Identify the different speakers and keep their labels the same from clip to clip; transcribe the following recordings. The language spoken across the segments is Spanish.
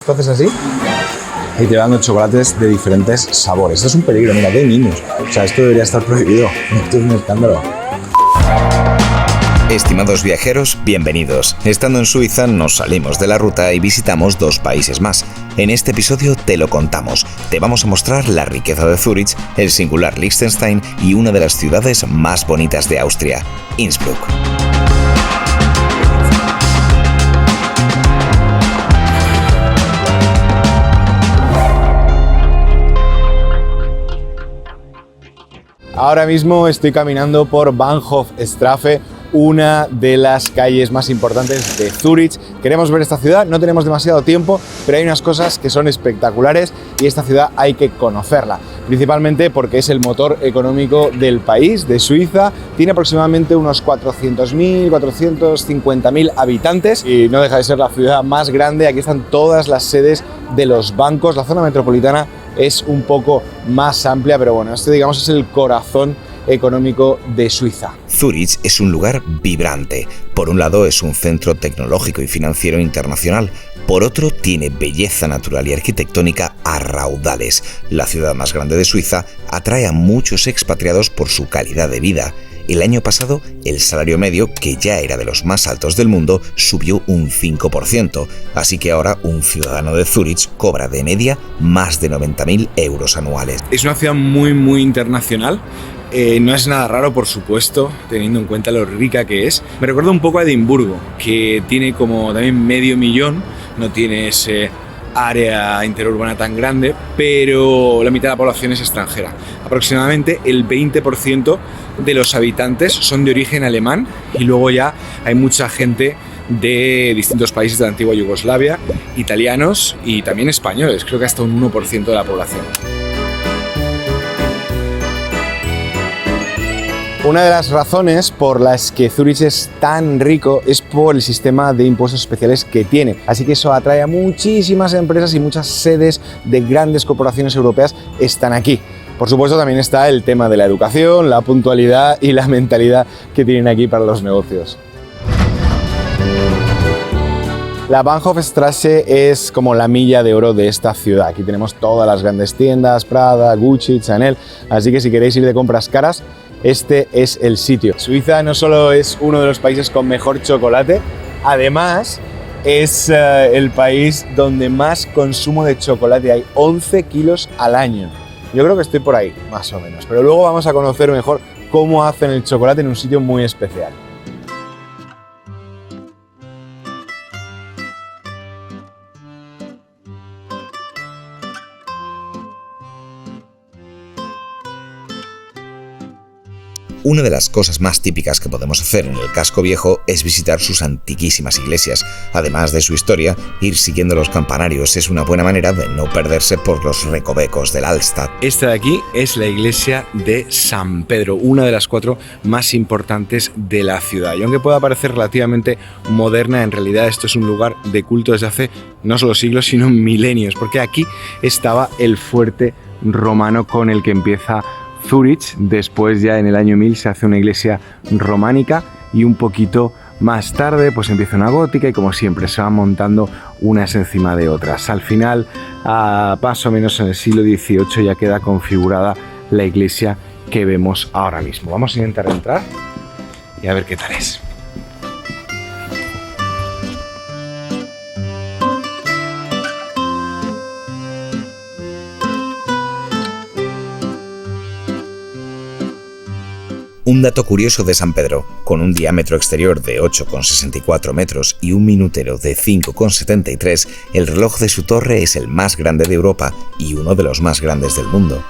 Speaker 1: tú haces así y te van dando chocolates de diferentes sabores. Esto es un peligro, mira, que hay niños. O sea, esto debería estar prohibido. Esto es un escándalo.
Speaker 2: Estimados viajeros, bienvenidos. Estando en Suiza nos salimos de la ruta y visitamos 2 países más. En este episodio te lo contamos. Te vamos a mostrar la riqueza de Zúrich, el singular Liechtenstein y una de las ciudades más bonitas de Austria, Innsbruck.
Speaker 1: Ahora mismo estoy caminando por Bahnhofstraße, una de las calles más importantes de Zúrich. Queremos ver esta ciudad, no tenemos demasiado tiempo, pero hay unas cosas que son espectaculares y esta ciudad hay que conocerla. Principalmente porque es el motor económico del país, de Suiza. Tiene aproximadamente unos 400.000, 450.000 habitantes y no deja de ser la ciudad más grande. Aquí están todas las sedes de los bancos. La zona metropolitana es un poco más amplia, pero bueno, este digamos es el corazón económico de Suiza.
Speaker 2: Zúrich es un lugar vibrante. Por un lado es un centro tecnológico y financiero internacional. Por otro tiene belleza natural y arquitectónica a raudales. La ciudad más grande de Suiza atrae a muchos expatriados por su calidad de vida. El año pasado, el salario medio, que ya era de los más altos del mundo, subió un 5%, así que ahora un ciudadano de Zúrich cobra de media más de 90.000 euros anuales.
Speaker 1: Es una ciudad muy internacional. No es nada raro, por supuesto, teniendo en cuenta lo rica que es. Me recuerda un poco a Edimburgo, que tiene como también 500.000, no tiene ese área interurbana tan grande, pero la mitad de la población es extranjera. Aproximadamente el 20% de los habitantes son de origen alemán y luego ya hay mucha gente de distintos países de la antigua Yugoslavia, italianos y también españoles, creo que hasta un 1% de la población. Una de las razones por las que Zúrich es tan rico es por el sistema de impuestos especiales que tiene. Así que eso atrae a muchísimas empresas y muchas sedes de grandes corporaciones europeas están aquí. Por supuesto también está el tema de la educación, la puntualidad y la mentalidad que tienen aquí para los negocios. La Bahnhofstraße es como la milla de oro de esta ciudad. Aquí tenemos todas las grandes tiendas, Prada, Gucci, Chanel, así que si queréis ir de compras caras, este es el sitio. Suiza no solo es uno de los países con mejor chocolate, además es el país donde más consumo de chocolate hay, 11 kilos al año. Yo creo que estoy por ahí, más o menos, pero luego vamos a conocer mejor cómo hacen el chocolate en un sitio muy especial.
Speaker 2: Una de las cosas más típicas que podemos hacer en el casco viejo es visitar sus antiquísimas iglesias. Además de su historia, ir siguiendo los campanarios es una buena manera de no perderse por los recovecos del Altstadt.
Speaker 1: Esta de aquí es la iglesia de San Pedro, una de las 4 más importantes de la ciudad. Y aunque pueda parecer relativamente moderna, en realidad esto es un lugar de culto desde hace no solo siglos, sino milenios, porque aquí estaba el fuerte romano con el que empieza Zúrich. Después ya en el año 1000 se hace una iglesia románica y un poquito más tarde pues empieza una gótica y como siempre se van montando unas encima de otras. Al final, más o menos en el siglo XVIII ya queda configurada la iglesia que vemos ahora mismo. Vamos a intentar entrar y a ver qué tal es.
Speaker 2: Un dato curioso de San Pedro, con un diámetro exterior de 8,64 metros y un minutero de 5,73, el reloj de su torre es el más grande de Europa y uno de los más grandes del mundo.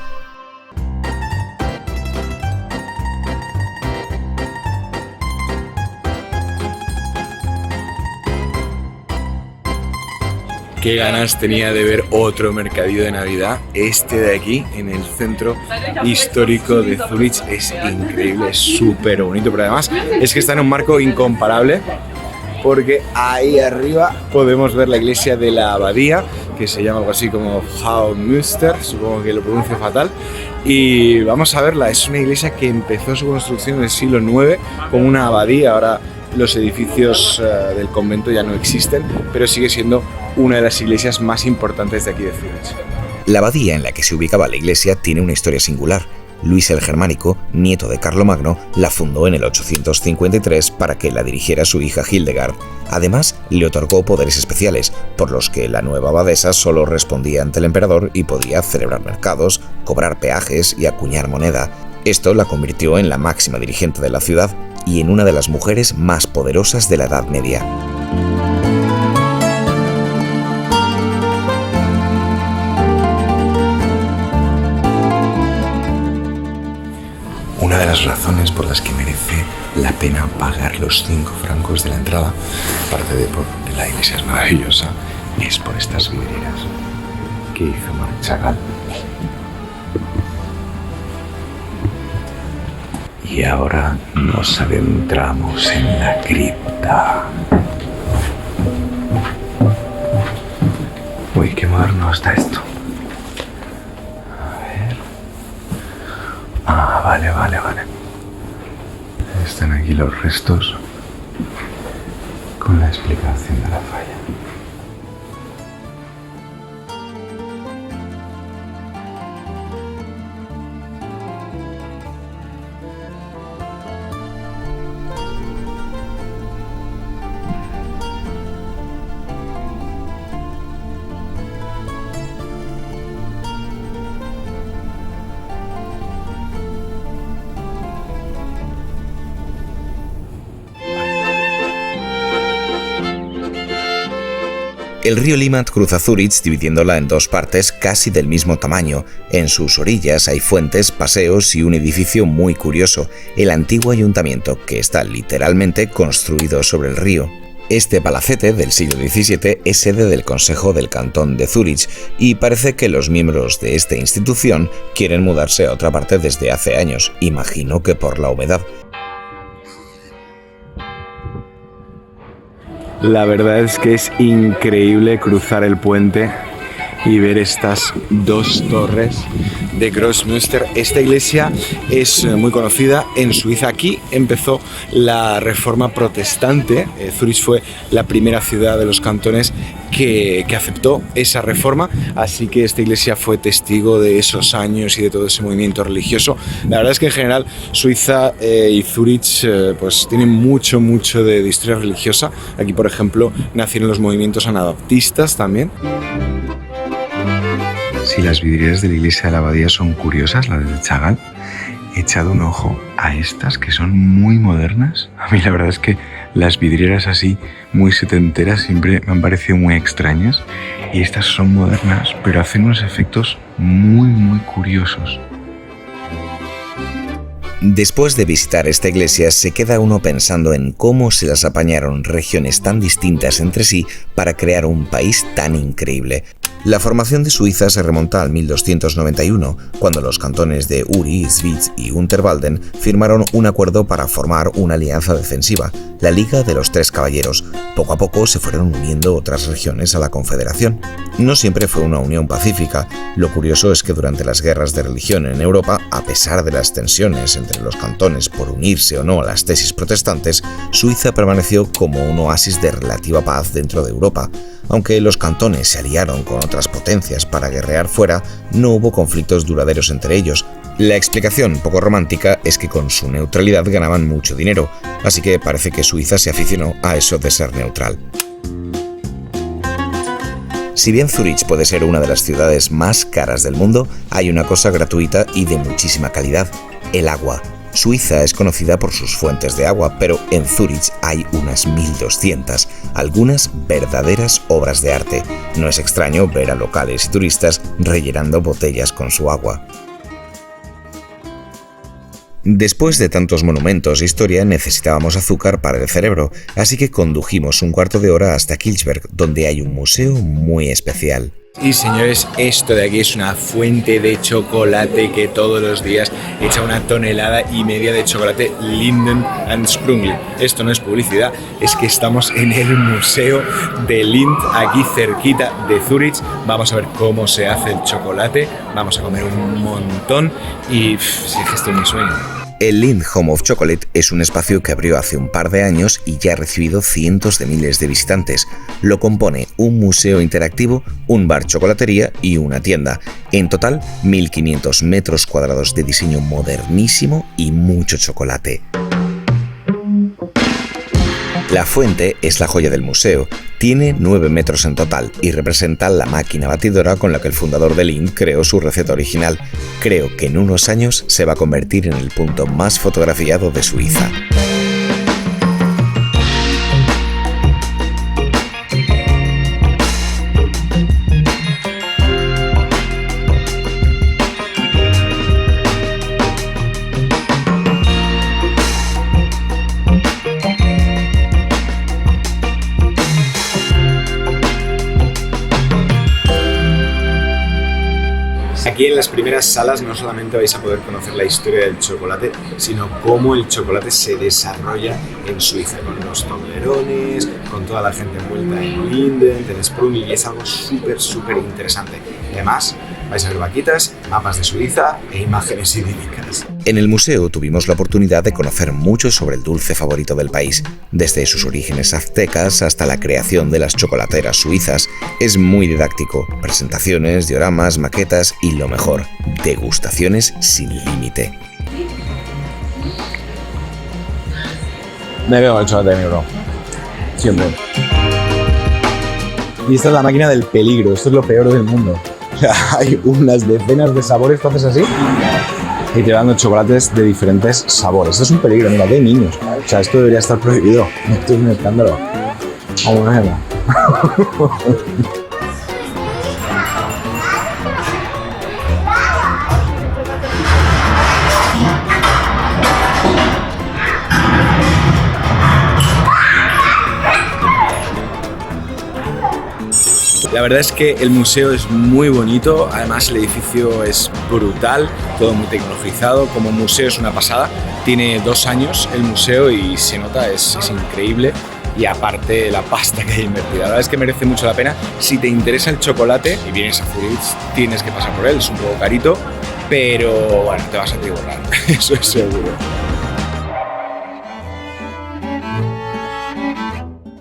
Speaker 1: Qué ganas tenía de ver otro mercadillo de Navidad. Este de aquí, en el centro histórico de Zúrich, es increíble, es súper bonito, pero además es que está en un marco incomparable, porque ahí arriba podemos ver la iglesia de la abadía, que se llama algo así como Fraumünster, supongo que lo pronuncio fatal, y vamos a verla. Es una iglesia que empezó su construcción en el siglo IX como una abadía, ahora los edificios del convento ya no existen, pero sigue siendo una de las iglesias más importantes de aquí de Zúrich.
Speaker 2: La abadía en la que se ubicaba la iglesia tiene una historia singular. Luis el Germánico, nieto de Carlomagno, la fundó en el 853 para que la dirigiera su hija Hildegard. Además, le otorgó poderes especiales, por los que la nueva abadesa solo respondía ante el emperador y podía celebrar mercados, cobrar peajes y acuñar moneda. Esto la convirtió en la máxima dirigente de la ciudad y en una de las mujeres más poderosas de la Edad Media.
Speaker 1: Una de las razones por las que merece la pena pagar los 5 francos de la entrada, aparte de la iglesia es maravillosa, es por estas vidrieras que hizo Marc Chagall. Y ahora nos adentramos en la cripta. Uy, qué moderno está esto. Vale. Están aquí los restos con la explicación de la falla.
Speaker 2: El río Limmat cruza Zúrich dividiéndola en 2 partes casi del mismo tamaño. En sus orillas hay fuentes, paseos y un edificio muy curioso, el antiguo ayuntamiento, que está literalmente construido sobre el río. Este palacete del siglo XVII es sede del Consejo del Cantón de Zúrich y parece que los miembros de esta institución quieren mudarse a otra parte desde hace años, imagino que por la humedad.
Speaker 1: La verdad es que es increíble cruzar el puente y ver estas 2 torres de Grossmünster. Esta iglesia es muy conocida en Suiza. Aquí empezó la reforma protestante. Zúrich fue la primera ciudad de los cantones que aceptó esa reforma, así que esta iglesia fue testigo de esos años y de todo ese movimiento religioso. La verdad es que en general Suiza y Zúrich pues tienen mucho de historia religiosa. Aquí, por ejemplo, nacieron los movimientos anabaptistas también. Si las vidrieras de la iglesia de la abadía son curiosas, las de Chagall, he echado un ojo a estas que son muy modernas. A mí la verdad es que las vidrieras así muy setenteras siempre me han parecido muy extrañas, y estas son modernas pero hacen unos efectos muy curiosos.
Speaker 2: Después de visitar esta iglesia se queda uno pensando en cómo se las apañaron regiones tan distintas entre sí para crear un país tan increíble. La formación de Suiza se remonta al 1291, cuando los cantones de Uri, Schwyz y Unterwalden firmaron un acuerdo para formar una alianza defensiva, la Liga de los Tres Caballeros. Poco a poco se fueron uniendo otras regiones a la Confederación. No siempre fue una unión pacífica. Lo curioso es que durante las guerras de religión en Europa, a pesar de las tensiones entre los cantones por unirse o no a las tesis protestantes, Suiza permaneció como un oasis de relativa paz dentro de Europa. Aunque los cantones se aliaron con otras potencias para guerrear fuera, no hubo conflictos duraderos entre ellos. La explicación poco romántica es que con su neutralidad ganaban mucho dinero, así que parece que Suiza se aficionó a eso de ser neutral. Si bien Zúrich puede ser una de las ciudades más caras del mundo, hay una cosa gratuita y de muchísima calidad: el agua. Suiza es conocida por sus fuentes de agua, pero en Zúrich hay unas 1200, algunas verdaderas obras de arte. No es extraño ver a locales y turistas rellenando botellas con su agua. Después de tantos monumentos e historia, necesitábamos azúcar para el cerebro, así que condujimos un cuarto de hora hasta Kilchberg, donde hay un museo muy especial.
Speaker 1: Y señores, esto de aquí es una fuente de chocolate que todos los días echa 1,5 toneladas de chocolate Linden and Sprungli. Esto no es publicidad, es que estamos en el museo de Lindt, aquí cerquita de Zúrich. Vamos a ver cómo se hace el chocolate, vamos a comer un montón y si es que esto es mi sueño.
Speaker 2: El Lindt Home of Chocolate es un espacio que abrió hace un par de años y ya ha recibido cientos de miles de visitantes. Lo compone un museo interactivo, un bar chocolatería y una tienda. En total, 1.500 metros cuadrados de diseño modernísimo y mucho chocolate. La fuente es la joya del museo. Tiene 9 metros en total y representa la máquina batidora con la que el fundador de Lindt creó su receta original. Creo que en unos años se va a convertir en el punto más fotografiado de Suiza.
Speaker 1: Aquí en las primeras salas no solamente vais a poder conocer la historia del chocolate, sino cómo el chocolate se desarrolla en Suiza, con los Toblerones, con toda la gente envuelta en Lindt, en Sprung, y es algo súper interesante. Y además vais a ver vaquitas, mapas de Suiza e imágenes idílicas.
Speaker 2: En el museo tuvimos la oportunidad de conocer mucho sobre el dulce favorito del país, desde sus orígenes aztecas hasta la creación de las chocolateras suizas. Es muy didáctico, presentaciones, dioramas, maquetas y lo mejor, degustaciones sin límite.
Speaker 1: Me veo el chocolate de mi bro. Siempre. Y esta es la máquina del peligro, esto es lo peor del mundo. O sea, hay unas decenas de sabores, tú haces así y te van dando chocolates de diferentes sabores. Esto es un peligro, mira, que hay niños. O sea, esto debería estar prohibido. Esto es un escándalo. Vamos a verlo. La verdad es que el museo es muy bonito, además el edificio es brutal, todo muy tecnologizado, como museo es una pasada. Tiene 2 años el museo y se nota, es increíble, y aparte la pasta que hay invertida. La verdad es que merece mucho la pena. Si te interesa el chocolate y vienes a Zurich, tienes que pasar por él, es un poco carito, pero bueno, te vas a atiborrar, eso es seguro.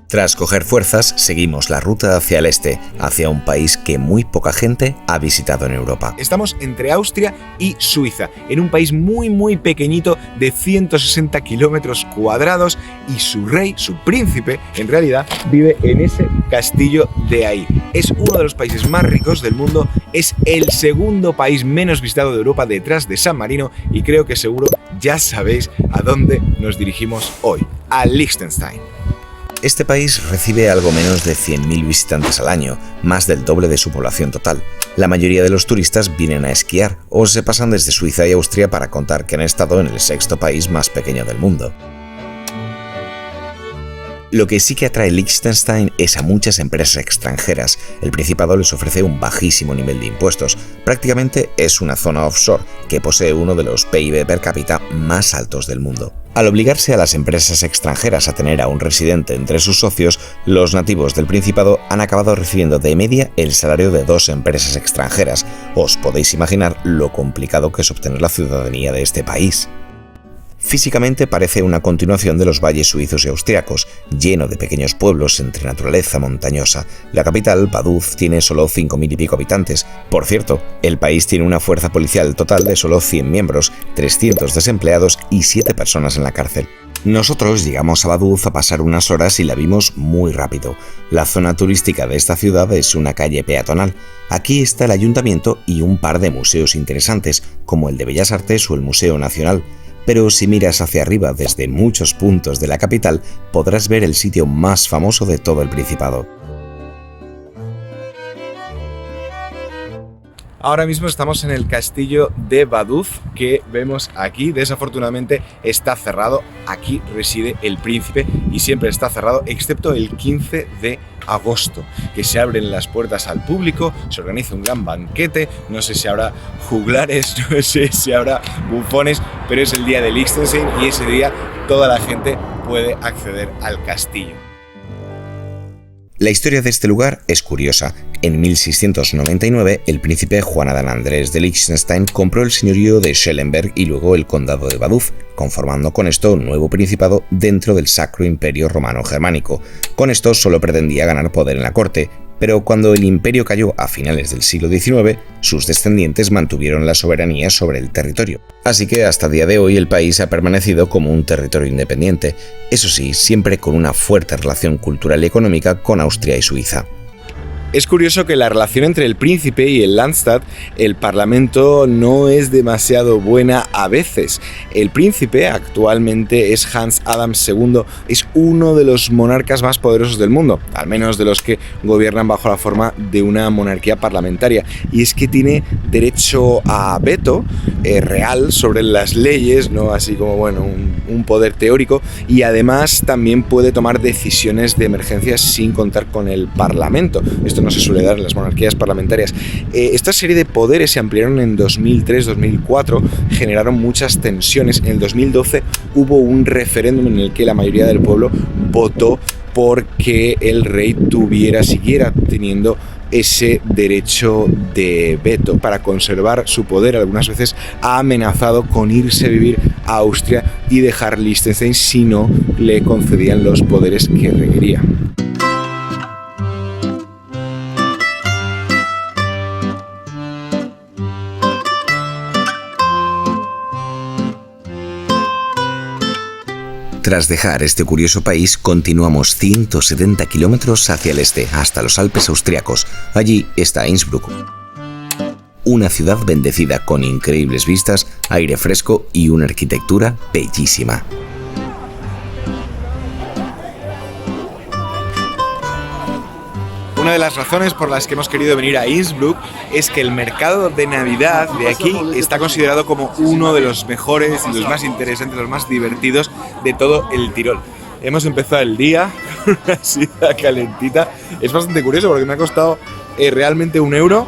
Speaker 2: Tras coger fuerzas, seguimos la ruta hacia el este, hacia un país que muy poca gente ha visitado en Europa.
Speaker 1: Estamos entre Austria y Suiza, en un país muy pequeñito de 160 kilómetros cuadrados, y su rey, su príncipe, en realidad vive en ese castillo de ahí. Es uno de los países más ricos del mundo, es el segundo país menos visitado de Europa detrás de San Marino, y creo que seguro ya sabéis a dónde nos dirigimos hoy, a Liechtenstein.
Speaker 2: Este país recibe algo menos de 100.000 visitantes al año, más del doble de su población total. La mayoría de los turistas vienen a esquiar o se pasan desde Suiza y Austria para contar que han estado en el 6º país más pequeño del mundo. Lo que sí que atrae Liechtenstein es a muchas empresas extranjeras. El Principado les ofrece un bajísimo nivel de impuestos. Prácticamente es una zona offshore que posee uno de los PIB per cápita más altos del mundo. Al obligarse a las empresas extranjeras a tener a un residente entre sus socios, los nativos del Principado han acabado recibiendo de media el salario de 2 empresas extranjeras. Os podéis imaginar lo complicado que es obtener la ciudadanía de este país. Físicamente parece una continuación de los valles suizos y austriacos, lleno de pequeños pueblos entre naturaleza montañosa. La capital, Vaduz, tiene solo 5.000 y pico habitantes. Por cierto, el país tiene una fuerza policial total de solo 100 miembros, 300 desempleados y 7 personas en la cárcel. Nosotros llegamos a Vaduz a pasar unas horas y la vimos muy rápido. La zona turística de esta ciudad es una calle peatonal. Aquí está el ayuntamiento y un par de museos interesantes, como el de Bellas Artes o el Museo Nacional. Pero si miras hacia arriba desde muchos puntos de la capital, podrás ver el sitio más famoso de todo el Principado.
Speaker 1: Ahora mismo estamos en el castillo de Vaduz, que vemos aquí. Desafortunadamente está cerrado. Aquí reside el príncipe y siempre está cerrado, excepto el 15 de agosto, que se abren las puertas al público, se organiza un gran banquete, no sé si habrá juglares, no sé si habrá bufones, pero es el día de Liechtenstein y ese día toda la gente puede acceder al castillo.
Speaker 2: La historia de este lugar es curiosa. En 1699, el príncipe Juan Adán Andrés de Liechtenstein compró el señorío de Schellenberg y luego el condado de Vaduz, conformando con esto un nuevo principado dentro del Sacro Imperio Romano Germánico. Con esto solo pretendía ganar poder en la corte, pero cuando el imperio cayó a finales del siglo XIX, sus descendientes mantuvieron la soberanía sobre el territorio. Así que hasta día de hoy el país ha permanecido como un territorio independiente, eso sí, siempre con una fuerte relación cultural y económica con Austria y Suiza.
Speaker 1: Es curioso que la relación entre el príncipe y el Landtag, el parlamento, no es demasiado buena a veces. El príncipe actualmente es Hans Adams II, es uno de los monarcas más poderosos del mundo, al menos de los que gobiernan bajo la forma de una monarquía parlamentaria. Y es que tiene derecho a veto real sobre las leyes, no así como un poder teórico, y además también puede tomar decisiones de emergencia sin contar con el parlamento. Esto no se suele dar en las monarquías parlamentarias. Esta serie de poderes se ampliaron en 2003-2004, generaron muchas tensiones. En el 2012 hubo un referéndum en el que la mayoría del pueblo votó porque el rey siguiera teniendo ese derecho de veto para conservar su poder. Algunas veces ha amenazado con irse a vivir a Austria y dejar Liechtenstein si no le concedían los poderes que requería.
Speaker 2: Tras dejar este curioso país, continuamos 170 kilómetros hacia el este, hasta los Alpes austriacos. Allí está Innsbruck, una ciudad bendecida con increíbles vistas, aire fresco y una arquitectura bellísima.
Speaker 1: Una de las razones por las que hemos querido venir a Innsbruck es que el mercado de Navidad de aquí está considerado como uno de los mejores y los más interesantes, los más divertidos de todo el Tirol. Hemos empezado el día con una sidra calentita. Es bastante curioso porque me ha costado realmente €1.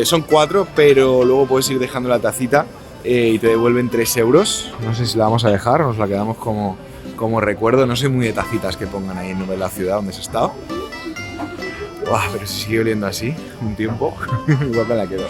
Speaker 1: Son 4, pero luego puedes ir dejando la tacita y te devuelven €3. No sé si la vamos a dejar o nos la quedamos como recuerdo. No soy muy de tacitas que pongan ahí en nombre de la ciudad donde se ha estado. Pero si sigue oliendo así un tiempo, igual me la quedo.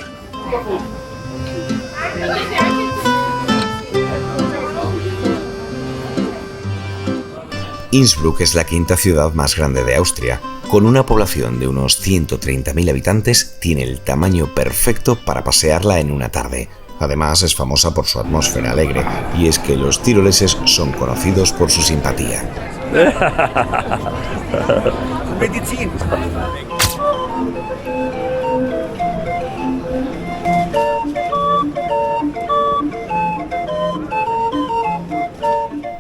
Speaker 2: Innsbruck es la quinta ciudad más grande de Austria. Con una población de unos 130.000 habitantes, tiene el tamaño perfecto para pasearla en una tarde. Además, es famosa por su atmósfera alegre, y es que los tiroleses son conocidos por su simpatía.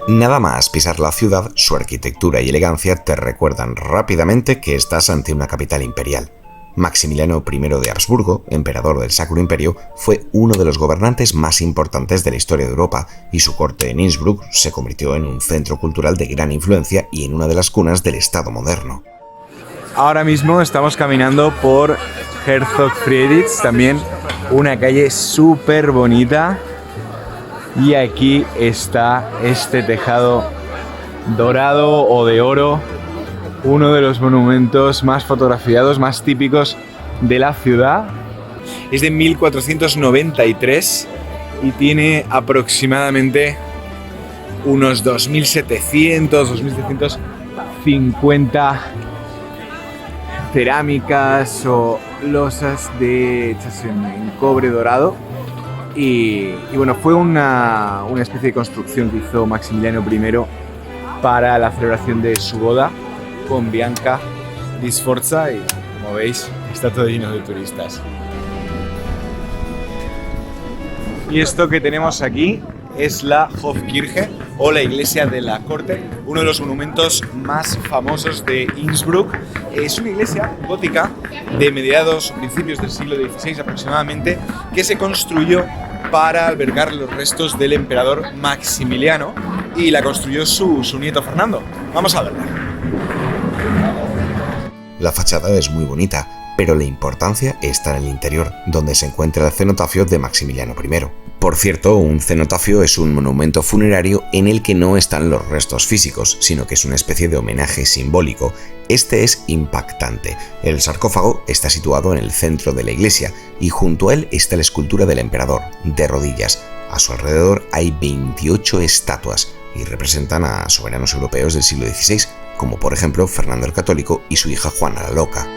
Speaker 2: Nada más pisar la ciudad, su arquitectura y elegancia te recuerdan rápidamente que estás ante una capital imperial. Maximiliano I de Habsburgo, emperador del Sacro Imperio, fue uno de los gobernantes más importantes de la historia de Europa, y su corte en Innsbruck se convirtió en un centro cultural de gran influencia y en una de las cunas del Estado moderno.
Speaker 1: Ahora mismo estamos caminando por Herzog Friedrich, también una calle súper bonita. Y aquí está este tejado dorado o de oro, uno de los monumentos más fotografiados, más típicos de la ciudad. Es de 1493 y tiene aproximadamente unos 2.750 cerámicas o losas hechas en cobre dorado. Y bueno, fue una especie de construcción que hizo Maximiliano I para la celebración de su boda con Bianca di Sforza, y como veis está todo lleno de turistas. Y esto que tenemos aquí es la Hofkirche, o la iglesia de la corte, uno de los monumentos más famosos de Innsbruck. Es una iglesia gótica de mediados o principios del siglo XVI aproximadamente, que se construyó para albergar los restos del emperador Maximiliano, y la construyó su nieto Fernando. Vamos a verla.
Speaker 2: La fachada es muy bonita, pero la importancia está en el interior, donde se encuentra el cenotafio de Maximiliano I. Por cierto, un cenotafio es un monumento funerario en el que no están los restos físicos, sino que es una especie de homenaje simbólico. Este es impactante. El sarcófago está situado en el centro de la iglesia y junto a él está la escultura del emperador, de rodillas. A su alrededor hay 28 estatuas y representan a soberanos europeos del siglo XVI, como por ejemplo Fernando el Católico y su hija Juana la Loca.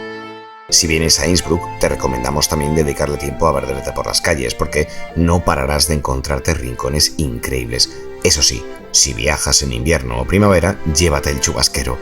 Speaker 2: Si vienes a Innsbruck, te recomendamos también dedicarle tiempo a perderte por las calles, porque no pararás de encontrarte rincones increíbles. Eso sí, si viajas en invierno o primavera, llévate el chubasquero.